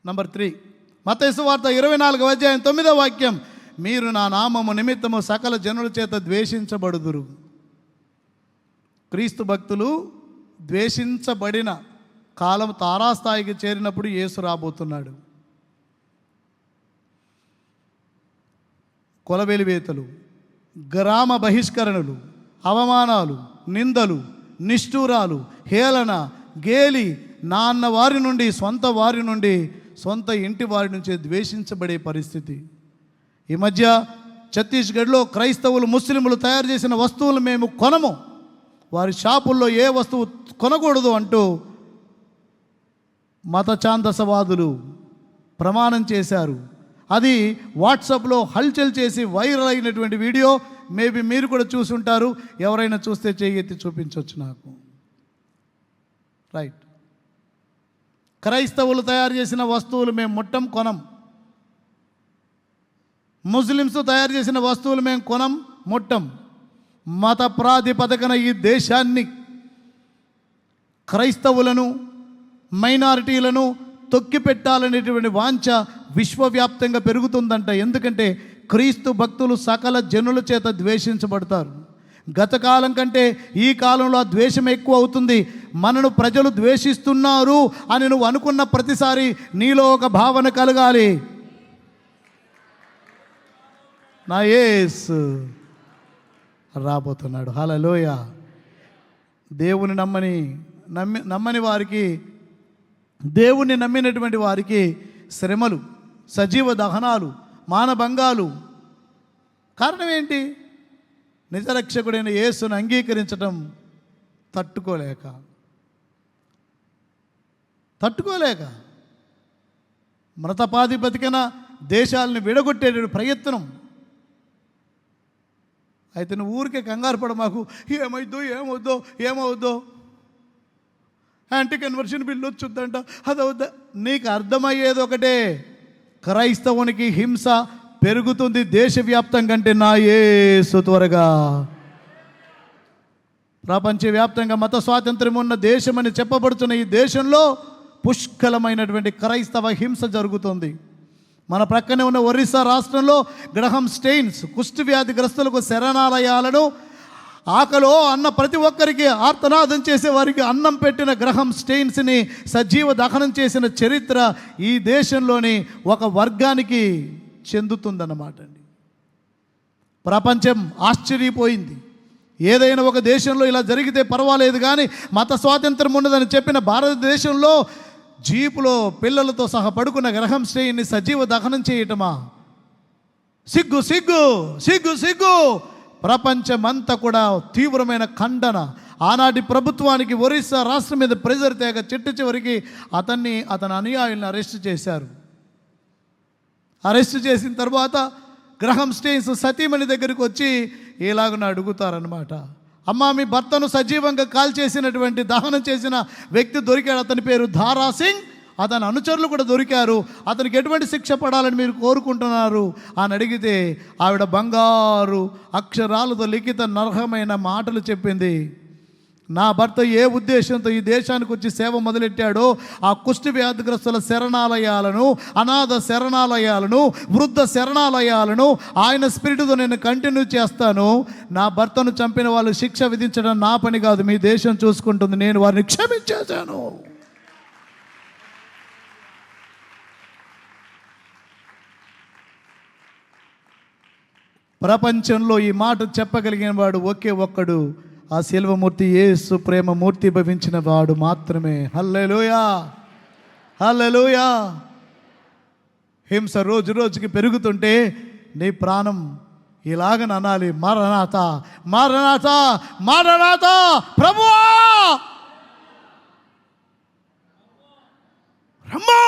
Number 3 మత్తయి సువార్త 24వ అధ్యాయం 9వ వాక్యం, మీరు నా నామము నిమిత్తము సకల జనుల చేత ద్వేషించబడుదురు. క్రీస్తు భక్తులు ద్వేషించబడిన కాలం తారాస్థాయికి చేరినప్పుడు యేసు రాబోతున్నాడు. కొలవెలివేతలు, గ్రామ బహిష్కరణలు, అవమానాలు, నిందలు, నిష్ఠూరాలు, హేళన, గేలి, నాన్న వారి నుండి, సొంత వారి నుండి, సొంత ఇంటి వారి నుంచి ద్వేషించబడే పరిస్థితి. ఈ మధ్య ఛత్తీస్గఢ్లో క్రైస్తవులు ముస్లింలు తయారు చేసిన వస్తువులు మేము కొనము, వారి షాపుల్లో ఏ వస్తువు కొనకూడదు అంటూ మత ఛాందసవాదులు ప్రమాణం చేశారు. అది వాట్సాప్లో హల్చల్ చేసి వైరల్ అయినటువంటి వీడియో. మేబీ మీరు కూడా చూసి ఉంటారు. ఎవరైనా చూస్తే చేయి ఎత్తి చూపించవచ్చు నాకు. రైట్. క్రైస్తవులు తయారు చేసిన వస్తువులు మేము ముట్టం, కొనం. ముస్లిమ్స్ తయారు చేసిన వస్తువులు మేము కొనం, ముట్టం. మత ప్రాతిపదికన ఈ దేశాన్ని, క్రైస్తవులను, మైనారిటీలను తొక్కిపెట్టాలనేటువంటి వాంఛ విశ్వవ్యాప్తంగా పెరుగుతుందంట. ఎందుకంటే క్రీస్తు భక్తులు సకల జనుల చేత ద్వేషించబడతారు. గత కాలం కంటే ఈ కాలంలో ఆ ద్వేషం ఎక్కువ అవుతుంది. మనను ప్రజలు ద్వేషిస్తున్నారు అని నువ్వు అనుకున్న ప్రతిసారి నీలో ఒక భావన కలగాలి, నా యేసు రాబోతున్నాడు. హల్లెలూయా. దేవుని నమ్మని వారికి, దేవుణ్ణి నమ్మినటువంటి వారికి శ్రమలు, సజీవ దహనాలు, మానభంగాలు. కారణం ఏంటి? నిజరక్షకుడైన యేసును అంగీకరించడం తట్టుకోలేక మృతపాధిపతికన దేశాలను విడగొట్టే ప్రయత్నం. అయితే నువ్వు ఊరికే కంగారు పడ మాకు, ఏమవుద్దో యాంటీ కన్వర్షన్ బిల్లు వచ్చుద్దంట, అదవుద్దా. నీకు అర్థమయ్యేది ఒకటే, క్రైస్తవునికి హింస పెరుగుతుంది దేశవ్యాప్తం కంటే నా యేసు త్వరగా. ప్రపంచవ్యాప్తంగా మత స్వాతంత్ర్యం ఉన్న దేశమని చెప్పబడుతున్న ఈ దేశంలో పుష్కలమైనటువంటి క్రైస్తవ హింస జరుగుతుంది. మన ప్రక్కనే ఉన్న ఒరిస్సా రాష్ట్రంలో గ్రహం స్టెయిన్స్ కుష్టి వ్యాధిగ్రస్తులకు శరణాలయాలను, ఆకలో అన్న ప్రతి ఒక్కరికి ఆర్తనాదం చేసే వారికి అన్నం పెట్టిన గ్రహం స్టెయిన్స్ని సజీవ దహనం చేసిన చరిత్ర ఈ దేశంలోని ఒక వర్గానికి చెందుతుందన్నమాట అండి. ప్రపంచం ఆశ్చర్యపోయింది. ఏదైనా ఒక దేశంలో ఇలా జరిగితే పర్వాలేదు, కానీ మత స్వాతంత్రం ఉండదని చెప్పిన భారతదేశంలో జీపులో పిల్లలతో సహా పడుకున్న గ్రహం స్టెయిన్ని సజీవ దహనం చేయటమా? సిగ్గు సిగ్గు సిగ్గు సిగ్గు. ప్రపంచమంతా కూడా తీవ్రమైన ఖండన. ఆనాటి ప్రభుత్వానికి ఒరిస్సా రాష్ట్రం మీద ప్రెజర్ తేగ చివరికి అతని అనుయాయులను అరెస్ట్ చేశారు. అరెస్ట్ చేసిన తర్వాత గ్రహం స్టెయిన్స్ సతీమణి దగ్గరికి వచ్చి ఇలాగను అడుగుతారనమాట, అమ్మా మీ భర్తను సజీవంగా కాల్చేసినటువంటి దహనం చేసిన వ్యక్తి దొరికాడు, అతని పేరు దారా సింగ్, అతని అనుచరులు కూడా దొరికారు, అతనికి ఎటువంటి శిక్ష పడాలని మీరు కోరుకుంటున్నారు అని అడిగితే ఆవిడ బంగారు అక్షరాలతో లిఖిత నర్హమైన మాటలు చెప్పింది. నా భర్త ఏ ఉద్దేశంతో ఈ దేశానికి వచ్చి సేవ మొదలెట్టాడో ఆ కుష్టి వ్యాధిగ్రస్తుల శరణాలయాలను, అనాథ శరణాలయాలను, వృద్ధ శరణాలయాలను ఆయన స్పిరిట్తో నేను కంటిన్యూ చేస్తాను. నా భర్తను చంపిన వాళ్ళు శిక్ష విధించడం నా పని కాదు, మీ దేశం చూసుకుంటుంది, నేను వారిని క్షమించేశాను. ప్రపంచంలో ఈ మాట చెప్పగలిగిన వాడు ఒకే ఒక్కడు, ఆ శిల్వమూర్తి యేసు ప్రేమమూర్తి భవించిన వాడు మాత్రమే. హల్లెలూయా హల్లెలూయా. హింస రోజు రోజుకి పెరుగుతుంటే నీ ప్రాణం ఇలాగని అనాలి, మరణాత మరణాత మరణాత, ప్రభువా రమ్మో.